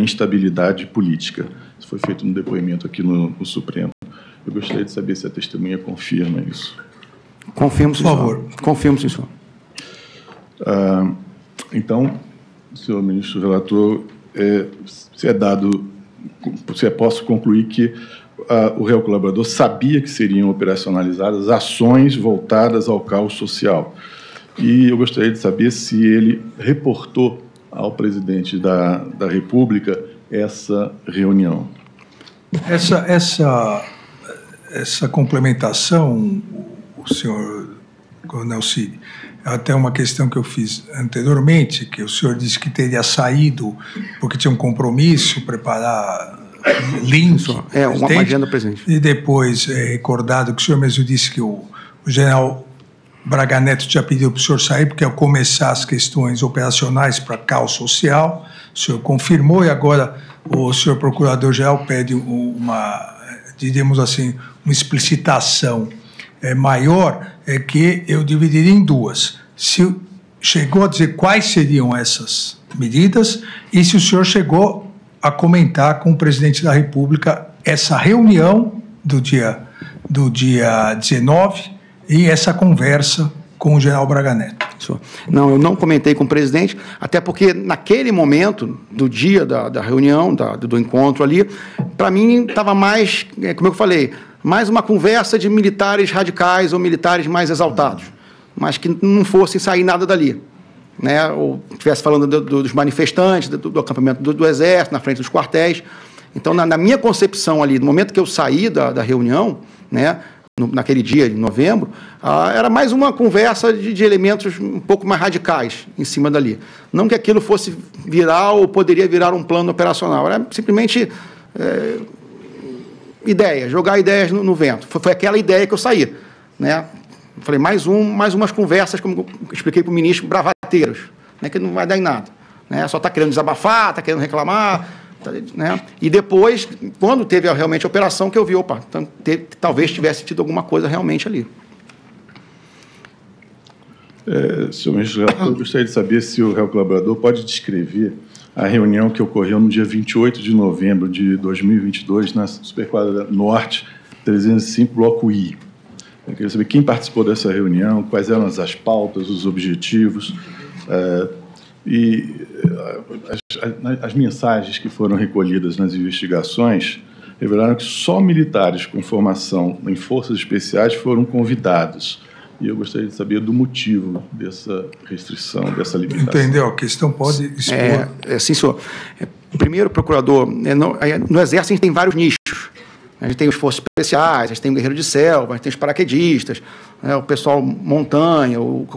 instabilidade política. Isso foi feito no depoimento aqui no Supremo. Eu gostaria de saber se a testemunha confirma isso. Confirmo, sim, por favor. Confirmo, sim, senhor. Então, senhor ministro relator, posso concluir que o réu colaborador sabia que seriam operacionalizadas ações voltadas ao caos social. E eu gostaria de saber se ele reportou ao presidente da República essa reunião. Essa complementação, o senhor Coronel Cid, até uma questão que eu fiz anteriormente, que o senhor disse que teria saído porque tinha um compromisso, preparar link. Uma agenda, presidente. E depois recordado que o senhor mesmo disse que o general Braga Neto tinha pedido para o senhor sair porque ia começar as questões operacionais para caos social. O senhor confirmou e agora o senhor procurador-geral pede diríamos assim, uma explicitação maior, que eu dividiria em duas. Se chegou a dizer quais seriam essas medidas e se o senhor chegou a comentar com o presidente da República essa reunião do dia 19 e essa conversa com o general Braga Neto. Não, eu não comentei com o presidente, até porque naquele momento, do dia da reunião, do encontro ali, para mim estava mais, como eu falei, mais uma conversa de militares radicais ou militares mais exaltados, mas que não fosse sair nada dali, né? Ou estivesse falando dos manifestantes, do acampamento do Exército, na frente dos quartéis. Então, na minha concepção ali, no momento que eu saí da reunião, né, naquele dia, de novembro, era mais uma conversa de elementos um pouco mais radicais em cima dali. Não que aquilo fosse virar ou poderia virar um plano operacional, era simplesmente jogar ideias no vento. Foi aquela ideia que eu saí, né? Falei, mais umas conversas, como eu expliquei para o ministro, bravateiros, né, que não vai dar em nada, né? Só está querendo desabafar, está querendo reclamar, né? E depois, quando teve realmente a operação, que eu vi, então, talvez tivesse tido alguma coisa realmente ali. Senhor ministro, eu gostaria de saber se o réu colaborador pode descrever a reunião que ocorreu no dia 28 de novembro de 2022, na Superquadra Norte 305, Bloco I. Eu queria saber quem participou dessa reunião, quais eram as pautas, os objetivos, e as mensagens que foram recolhidas nas investigações revelaram que só militares com formação em forças especiais foram convidados. E eu gostaria de saber do motivo dessa restrição, dessa limitação. Entendeu? A questão pode expor. Sim, senhor. Primeiro, procurador, no Exército a gente tem vários nichos. A gente tem os forças especiais, a gente tem o guerreiro de selva, a gente tem os paraquedistas, né, o pessoal montanha, o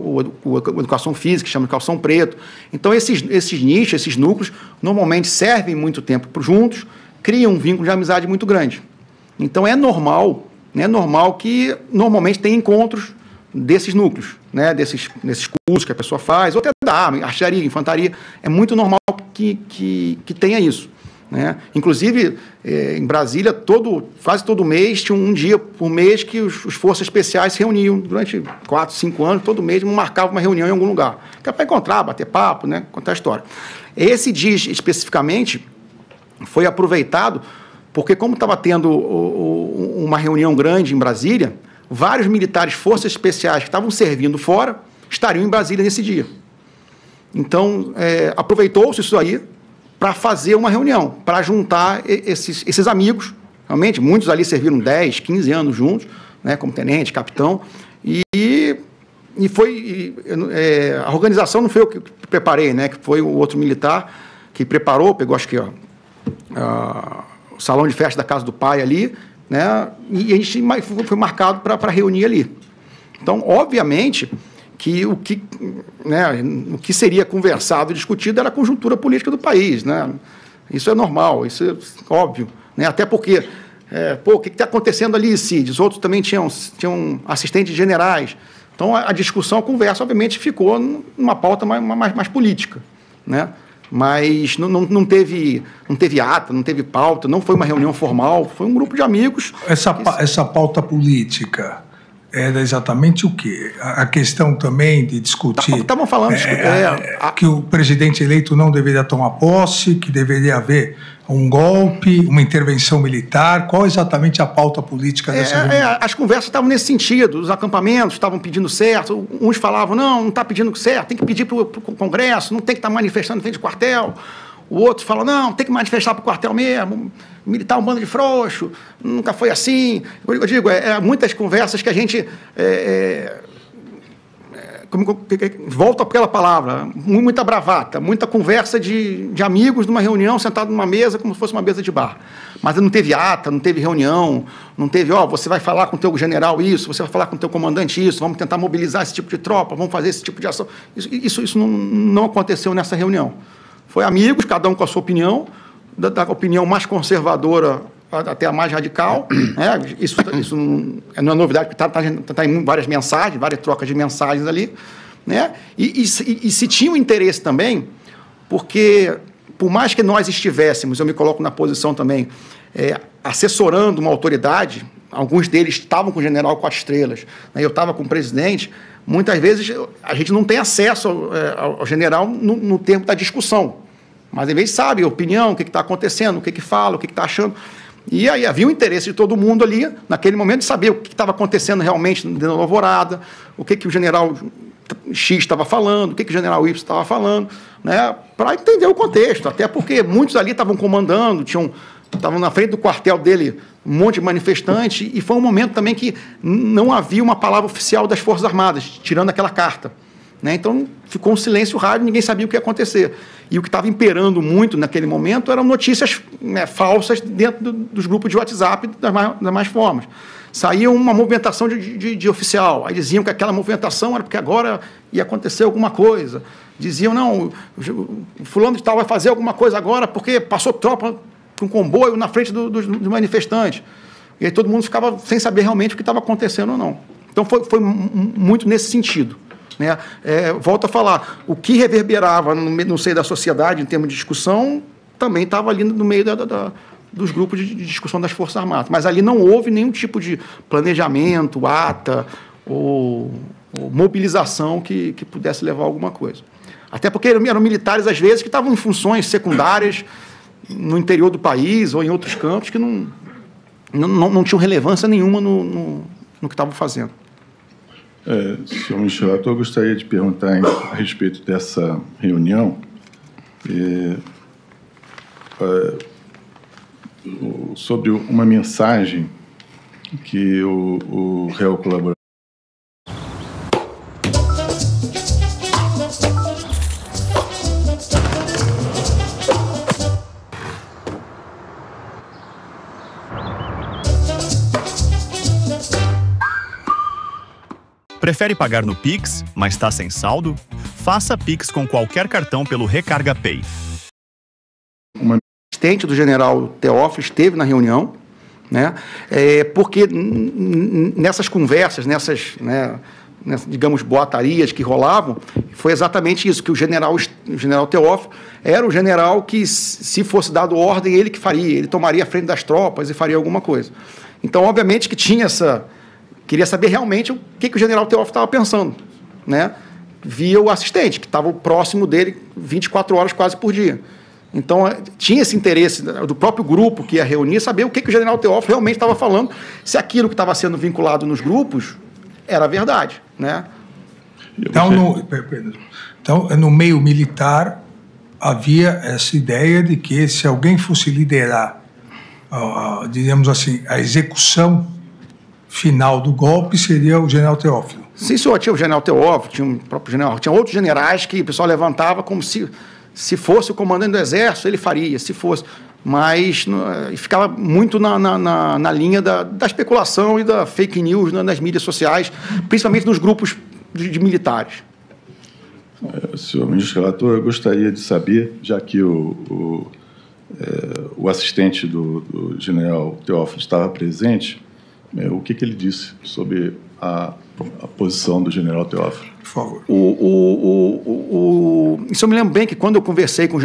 educação física, que chama de calção preto. Então, esses nichos, esses núcleos, normalmente servem muito tempo juntos, criam um vínculo de amizade muito grande. Então, é normal que normalmente tem encontros desses núcleos, né, desses cursos que a pessoa faz, ou até da arma, artilharia, infantaria. É muito normal que tenha isso, né? Inclusive, em Brasília, quase todo mês, tinha um dia por mês que os forças especiais se reuniam durante 4, 5 anos, todo mês marcava uma reunião em algum lugar, que é para encontrar, bater papo, né, contar a história. Esse dia, especificamente, foi aproveitado porque, como estava tendo uma reunião grande em Brasília, vários militares, forças especiais que estavam servindo fora, estariam em Brasília nesse dia. Então, aproveitou-se isso aí para fazer uma reunião, para juntar esses amigos. Realmente, muitos ali serviram 10, 15 anos juntos, né, como tenente, capitão, a organização não foi eu que preparei, né, que foi o outro militar que preparou, pegou, acho que o salão de festa da casa do pai ali, né, e a gente foi marcado para reunir ali. Então, obviamente, que o que seria conversado e discutido era a conjuntura política do país, né? Isso é normal, isso é óbvio, né? Até porque, o que está acontecendo ali, Cid? Os outros também tinham assistentes generais. Então, a discussão, a conversa, obviamente, ficou numa pauta mais política, né? Mas não teve ata, não teve pauta, não foi uma reunião formal, foi um grupo de amigos. Essa pauta política era exatamente o quê? A questão também de discutir... Estavam falando... que o presidente eleito não deveria tomar posse, que deveria haver um golpe, uma intervenção militar. Qual exatamente a pauta política dessa reunião? As conversas estavam nesse sentido. Os acampamentos estavam pedindo certo. Uns falavam, não está pedindo certo, tem que pedir para o Congresso, não tem que estar manifestando em frente do quartel. O outro fala, não, tem que manifestar para o quartel mesmo, militar um bando de frouxo, nunca foi assim. Eu digo, muitas conversas que a gente... volta àquela palavra, muita bravata, muita conversa de amigos numa reunião, sentado numa mesa, como se fosse uma mesa de bar. Mas não teve ata, não teve reunião, não teve, você vai falar com o teu general isso, você vai falar com o teu comandante isso, vamos tentar mobilizar esse tipo de tropa, vamos fazer esse tipo de ação. Isso não aconteceu nessa reunião. Foi amigos, cada um com a sua opinião, da opinião mais conservadora até a mais radical. Né? Isso não é novidade, porque está em várias mensagens, várias trocas de mensagens ali. Né? E se tinha um interesse também, porque, por mais que nós estivéssemos, eu me coloco na posição também, assessorando uma autoridade, alguns deles estavam com o general 4 estrelas, né? Eu estava com o presidente, muitas vezes a gente não tem acesso ao general no tempo da discussão, mas às vezes sabe a opinião, o que está acontecendo, o que fala, o que está achando. E aí havia um interesse de todo mundo ali, naquele momento, de saber o que estava acontecendo realmente dentro da alvorada, o que o general X estava falando, o que o general Y estava falando, né, para entender o contexto, até porque muitos ali estavam comandando, estavam na frente do quartel dele um monte de manifestantes, e foi um momento também que não havia uma palavra oficial das Forças Armadas, tirando aquela carta. Né? Então, ficou um silêncio rádio, ninguém sabia o que ia acontecer. E o que estava imperando muito naquele momento eram notícias, né, falsas dentro dos grupos de WhatsApp das mais formas. Saía uma movimentação de oficial, aí diziam que aquela movimentação era porque agora ia acontecer alguma coisa. Diziam, não, o fulano de tal vai fazer alguma coisa agora porque passou tropa com um comboio na frente dos manifestantes. E aí todo mundo ficava sem saber realmente o que estava acontecendo ou não. Então, foi muito nesse sentido. Né? Volto a falar, o que reverberava no seio da sociedade em termos de discussão também estava ali no meio dos grupos de discussão das Forças Armadas. Mas ali não houve nenhum tipo de planejamento, ata ou mobilização que pudesse levar a alguma coisa. Até porque eram militares, às vezes, que estavam em funções secundárias no interior do país ou em outros campos que não tinham relevância nenhuma no que estavam fazendo. Senhor Michel, eu gostaria de perguntar a respeito dessa reunião sobre uma mensagem que o réu colaborador. Prefere pagar no Pix, mas está sem saldo? Faça Pix com qualquer cartão pelo Recarga Pay. Uma assistente do general Teófilo esteve na reunião, né? Porque nessas conversas, nessas, digamos, boatarias que rolavam, foi exatamente isso, que o general Teófilo era o general que, se fosse dado ordem, ele que faria, ele tomaria a frente das tropas e faria alguma coisa. Então, obviamente que tinha queria saber realmente o que o general Teófilo estava pensando, né? Via o assistente, que estava próximo dele 24 horas quase por dia. Então, tinha esse interesse do próprio grupo que ia reunir, saber o que o general Teófilo realmente estava falando, se aquilo que estava sendo vinculado nos grupos era verdade, né? Então, no meio militar, havia essa ideia de que se alguém fosse liderar, diríamos assim, a execução final do golpe, seria o general Teófilo. Sim, senhor, tinha o general Teófilo, tinha o próprio general, tinha outros generais que o pessoal levantava como se fosse o comandante do Exército, ele faria, se fosse. Mas ficava muito na linha da especulação e da fake news nas mídias sociais, principalmente nos grupos de militares. Senhor ministro relator, eu gostaria de saber, já que o assistente do general Teófilo estava presente, o que ele disse sobre a posição do general Teófilo? Por favor. Isso eu me lembro bem que quando eu conversei com o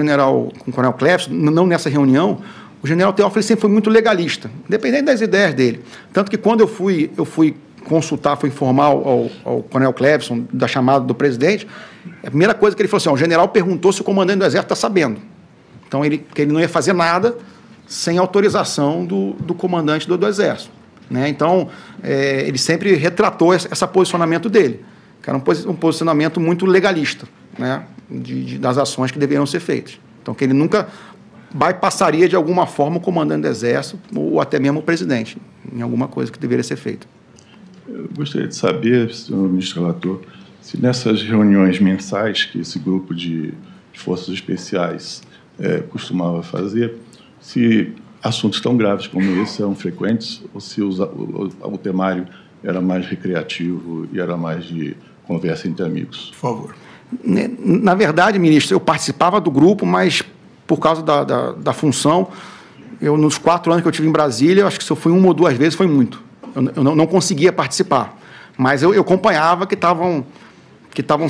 coronel Cleves, não nessa reunião, o general Teófilo sempre foi muito legalista, independente das ideias dele. Tanto que quando eu fui consultar, foi informar ao coronel Clebson da chamada do presidente, a primeira coisa que ele falou assim, o general perguntou se o comandante do Exército está sabendo. Então, que ele não ia fazer nada sem autorização do comandante do Exército. Né? Então, ele sempre retratou esse posicionamento dele, que era um posicionamento muito legalista, né? Das ações que deveriam ser feitas. Então, que ele nunca bypassaria de alguma forma o comandante do Exército ou até mesmo o presidente, em alguma coisa que deveria ser feita. Eu gostaria de saber, senhor ministro relator, se nessas reuniões mensais que esse grupo de forças especiais costumava fazer, se assuntos tão graves como esse eram frequentes ou se o temário era mais recreativo e era mais de conversa entre amigos. Por favor. Na verdade, ministro, eu participava do grupo, mas por causa da função, nos 4 anos que eu tive em Brasília, eu acho que se eu fui 1 ou 2 vezes foi muito. Eu não conseguia participar, mas eu acompanhava que estavam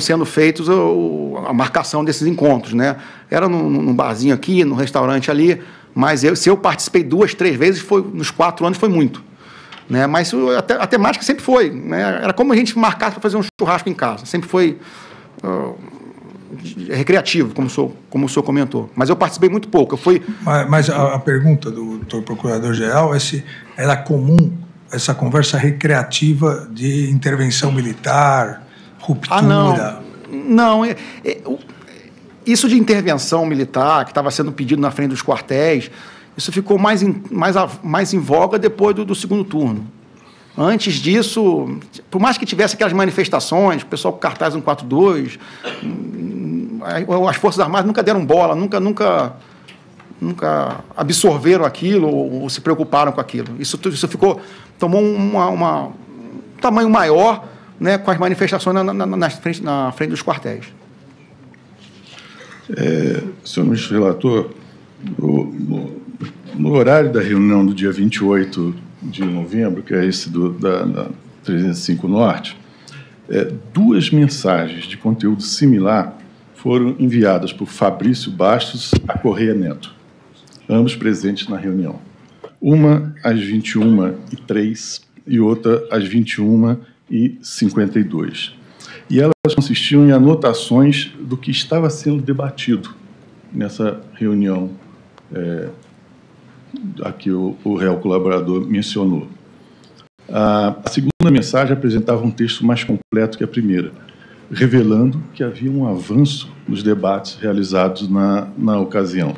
sendo feitos a marcação desses encontros, né? Era num barzinho aqui, num restaurante ali, mas se eu participei 2, 3 vezes, nos 4 anos foi muito. Né? Mas a temática sempre foi, né? Era como a gente marcasse para fazer um churrasco em casa, sempre foi recreativo, como o senhor comentou. Mas eu participei muito pouco. Mas a pergunta do doutor Procurador-Geral é se era comum essa conversa recreativa de intervenção militar, ruptura. Não. Isso de intervenção militar, que estava sendo pedido na frente dos quartéis, isso ficou mais em voga depois do segundo turno. Antes disso, por mais que tivesse aquelas manifestações, o pessoal com cartaz 142, as Forças Armadas nunca deram bola, nunca absorveram aquilo ou se preocuparam com aquilo. Isso tomou um tamanho maior, né, com as manifestações na frente dos quartéis. Senhor ministro relator, no horário da reunião do dia 28 de novembro, que é esse da 305 Norte, 2 mensagens de conteúdo similar foram enviadas por Fabrício Bastos a Correia Neto, ambos presentes na reunião. Uma às 21h03 e outra às 21h52. E elas consistiam em anotações do que estava sendo debatido nessa reunião a que o réu colaborador mencionou. A segunda mensagem apresentava um texto mais completo que a primeira, revelando que havia um avanço nos debates realizados na ocasião.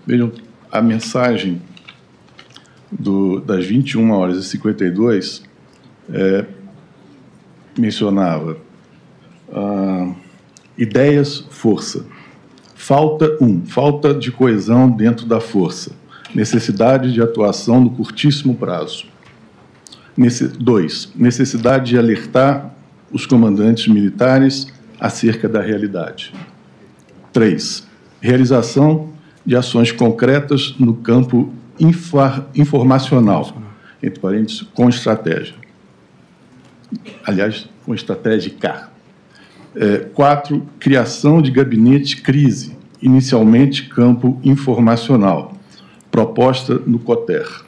Vejam, a mensagem das 21h52 mencionava ideias, força. Falta de coesão dentro da força. Necessidade de atuação no curtíssimo prazo. 2. Necessidade de alertar os comandantes militares acerca da realidade. 3. Realização de ações concretas no campo informacional, entre parênteses, com estratégia. Aliás, com estratégica. 4. Criação de gabinete crise, inicialmente campo informacional, proposta no COTER.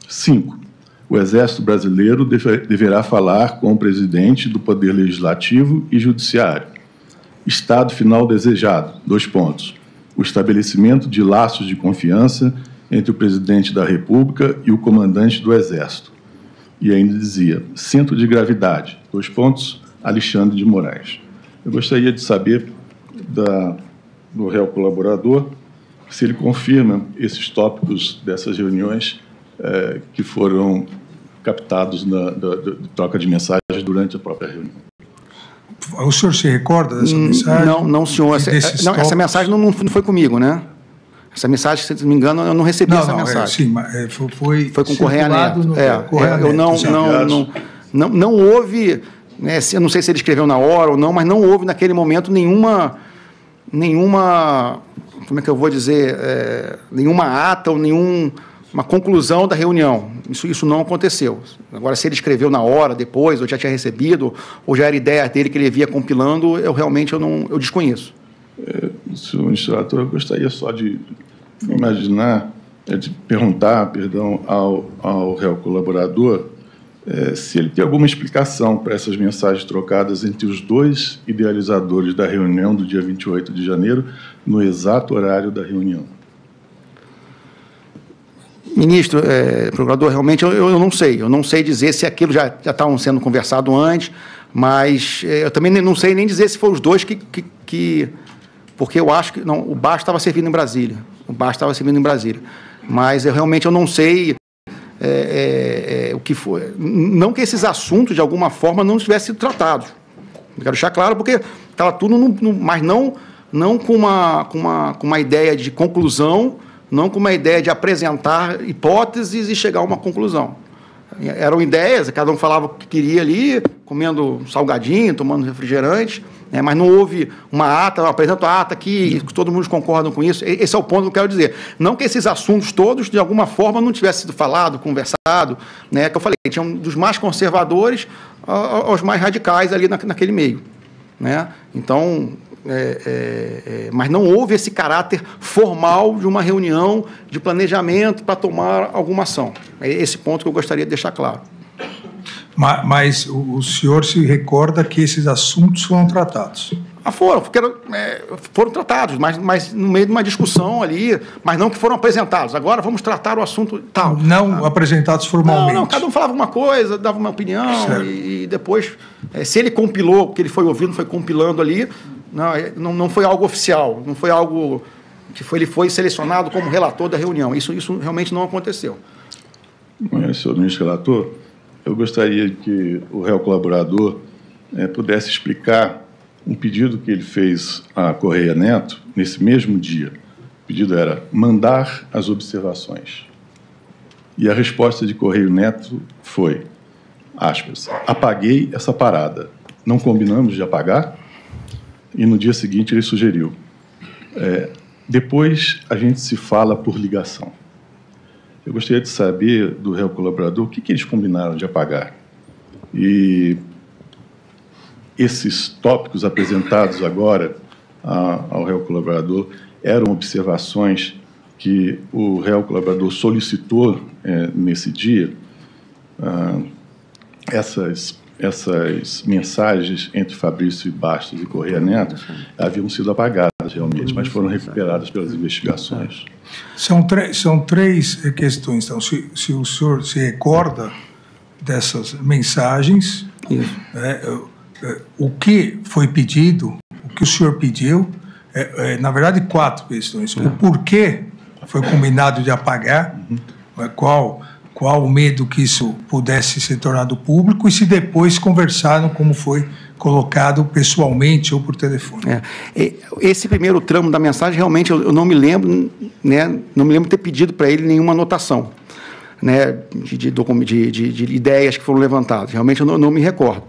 5. O Exército Brasileiro deverá falar com o presidente do Poder Legislativo e Judiciário. Estado final desejado, 2 pontos. O estabelecimento de laços de confiança entre o presidente da República e o comandante do Exército. E ainda dizia, centro de gravidade, 2 pontos, Alexandre de Moraes. Eu gostaria de saber do réu colaborador se ele confirma esses tópicos dessas reuniões que foram captados na troca de mensagens durante a própria reunião. O senhor se recorda dessa mensagem? Não, senhor. Essa mensagem não foi comigo, né? Essa mensagem, se não me engano, eu não recebi essa mensagem. Sim, mas foi com Correia Neto. Não houve, né, eu não sei se ele escreveu na hora ou não, mas não houve naquele momento nenhuma, como é que eu vou dizer, nenhuma ata ou uma conclusão da reunião. Isso não aconteceu. Agora, se ele escreveu na hora, depois, ou já tinha recebido, ou já era ideia dele que ele via compilando, eu desconheço. Senhor ministro relator, eu gostaria só de imaginar, de perguntar, ao réu colaborador, se ele tem alguma explicação para essas mensagens trocadas entre os dois idealizadores da reunião do dia 28 de janeiro, no exato horário da reunião. Ministro, procurador, realmente eu não sei. Eu não sei dizer se aquilo já estavam sendo conversado antes, mas eu também não sei nem dizer se foram os dois porque eu acho que... Não, o Bastos estava servindo em Brasília. Mas realmente eu não sei o que foi. Não que esses assuntos, de alguma forma, não tivessem sido tratados. Eu quero deixar claro, porque estava tudo... mas não com uma ideia de conclusão, não com uma ideia de apresentar hipóteses e chegar a uma conclusão. Eram ideias, cada um falava o que queria ali, comendo salgadinho, tomando refrigerante, mas não houve uma ata, eu apresento a ata aqui, todo mundo concordam com isso. Esse é o ponto que eu quero dizer. Não que esses assuntos todos, de alguma forma, não tivessem sido falado, conversado, que eu falei, tinham dos mais conservadores aos mais radicais ali naquele meio. Então... mas não houve esse caráter formal de uma reunião de planejamento para tomar alguma ação. É esse ponto que eu gostaria de deixar claro. Mas o senhor se recorda que esses assuntos foram tratados? Foram tratados, mas no meio de uma discussão ali, mas não que foram apresentados. Agora vamos tratar o assunto tal. Não apresentados formalmente? Não, cada um falava uma coisa, dava uma opinião, e depois, se ele compilou, porque ele foi ouvindo, foi compilando ali, não foi algo oficial, não foi algo que ele foi selecionado como relator da reunião. Isso realmente não aconteceu. Senhor ministro relator, eu gostaria que o réu colaborador pudesse explicar um pedido que ele fez à Correia Neto nesse mesmo dia. O pedido era mandar as observações. E a resposta de Correio Neto foi, aspas, apaguei essa parada. Não combinamos de apagar? E no dia seguinte ele sugeriu, depois a gente se fala por ligação. Eu gostaria de saber do réu colaborador o que eles combinaram de apagar. E esses tópicos apresentados agora ao réu colaborador eram observações que o réu colaborador solicitou nesse dia. Essas mensagens entre Fabrício Bastos e Correia Neto haviam sido apagadas realmente, mas foram recuperadas pelas investigações. São três questões. Então, se o senhor se recorda dessas mensagens, o que foi pedido, o que o senhor pediu, na verdade, 4 questões. O porquê foi combinado de apagar, qual o medo que isso pudesse ser tornado público, e se depois conversaram como foi colocado pessoalmente ou por telefone. Esse primeiro tramo da mensagem, realmente, eu não me lembro, não me lembro de ter pedido para ele nenhuma anotação, de ideias que foram levantadas. Realmente eu não me recordo.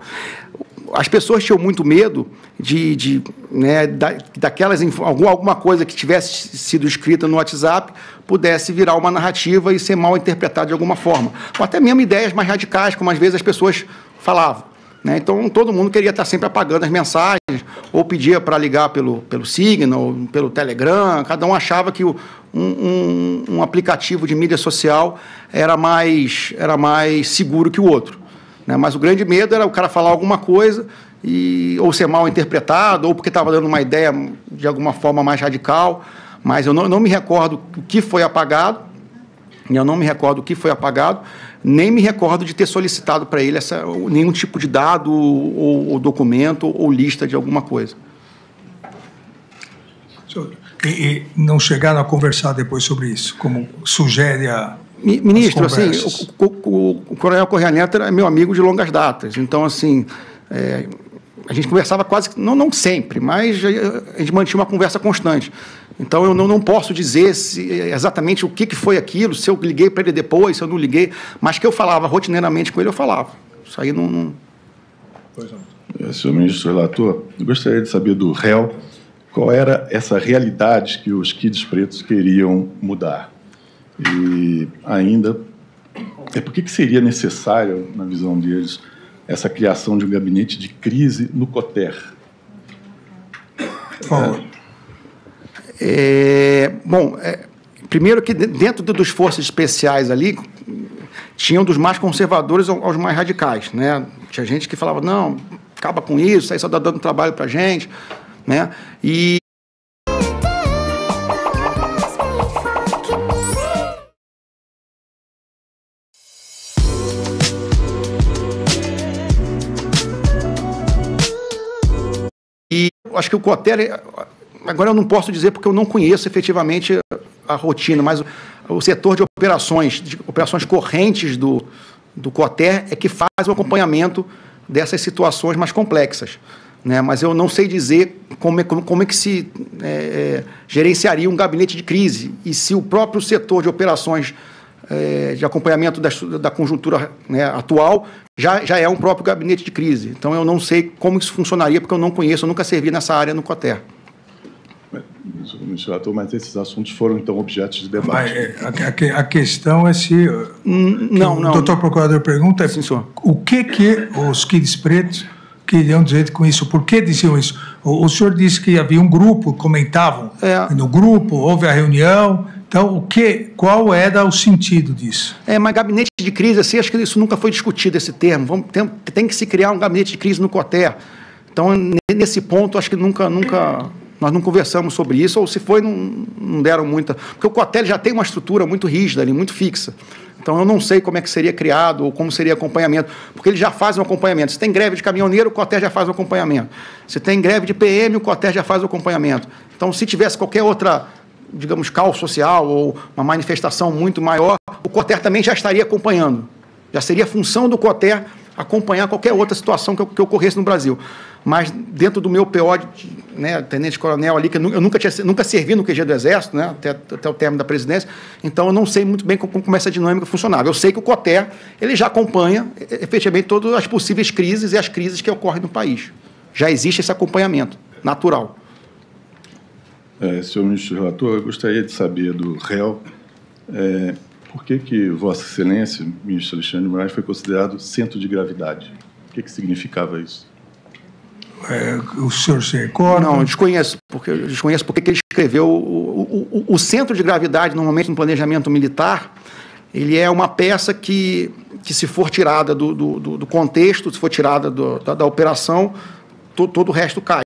As pessoas tinham muito medo alguma coisa que tivesse sido escrita no WhatsApp pudesse virar uma narrativa e ser mal interpretada de alguma forma. Ou até mesmo ideias mais radicais, como às vezes as pessoas falavam. Então, todo mundo queria estar sempre apagando as mensagens, ou pedia para ligar pelo Signal, ou pelo Telegram. Cada um achava que um aplicativo de mídia social era mais seguro que o outro. Mas o grande medo era o cara falar alguma coisa ou ser mal interpretado, ou porque estava dando uma ideia de alguma forma mais radical. Mas eu não me recordo o que foi apagado, nem me recordo de ter solicitado para ele nenhum tipo de dado ou documento ou lista de alguma coisa. E não chegaram a conversar depois sobre isso, como sugere a... Ministro, assim, o coronel Correia Neto é meu amigo de longas datas, então, assim, a gente conversava quase, não sempre, mas a gente mantinha uma conversa constante. Então, eu não posso dizer exatamente o que foi aquilo, se eu liguei para ele depois, se eu não liguei, mas que eu falava rotineiramente com ele, eu falava. Isso aí não... Pois não. Senhor ministro relator, eu gostaria de saber do réu qual era essa realidade que os kids pretos queriam mudar. E ainda, por que seria necessário, na visão deles, essa criação de um gabinete de crise no COTER? Por favor. Primeiro que dentro dos forças especiais ali, tinham dos mais conservadores aos mais radicais, né? Tinha gente que falava, não, acaba com isso aí só está dando trabalho para a gente, né? E acho que o Cotter, agora eu não posso dizer porque eu não conheço efetivamente a rotina, mas o setor de operações correntes do Cotter é que faz o acompanhamento dessas situações mais complexas, né? Mas eu não sei dizer como é que se gerenciaria um gabinete de crise e se o próprio setor de operações de acompanhamento da conjuntura, né, atual já é um próprio gabinete de crise. Então, eu não sei como isso funcionaria, porque eu não conheço, eu nunca servi nessa área no Cotter. Mas esses assuntos foram, então, objetos de debate. A questão é se... Não. O doutor procurador pergunta Sim, senhor. O que os quilos pretos queriam dizer com isso? Por que diziam isso? O senhor disse que havia um grupo, comentavam no grupo, houve a reunião... Então, qual era o sentido disso? Mas gabinete de crise, assim, acho que isso nunca foi discutido, esse termo. Tem que se criar um gabinete de crise no Cotter. Então, nesse ponto, acho que nunca nós não conversamos sobre isso, ou se foi, não deram muita... Porque o Cotter já tem uma estrutura muito rígida ali, muito fixa. Então, eu não sei como é que seria criado ou como seria acompanhamento, porque eles já fazem um acompanhamento. Se tem greve de caminhoneiro, o Cotter já faz o acompanhamento. Se tem greve de PM, o Cotter já faz o acompanhamento. Então, se tivesse qualquer outra, digamos, caos social ou uma manifestação muito maior, o Cotter também já estaria acompanhando. Já seria função do Cotter acompanhar qualquer outra situação que ocorresse no Brasil. Mas dentro do meu PO, né, tenente-coronel ali, que eu nunca servi no QG do Exército, né, até o término da presidência, então eu não sei muito bem como essa dinâmica funcionava. Eu sei que o Cotter ele já acompanha efetivamente todas as possíveis crises e as crises que ocorrem no país. Já existe esse acompanhamento natural. Senhor ministro relator, eu gostaria de saber do réu por que Vossa Excelência, ministro Alexandre de Moraes, foi considerado centro de gravidade. O que significava isso? O senhor se recorda? Não, eu desconheço porque ele escreveu o centro de gravidade, normalmente no planejamento militar, ele é uma peça que se for tirada do contexto, se for tirada da operação, todo o resto cai.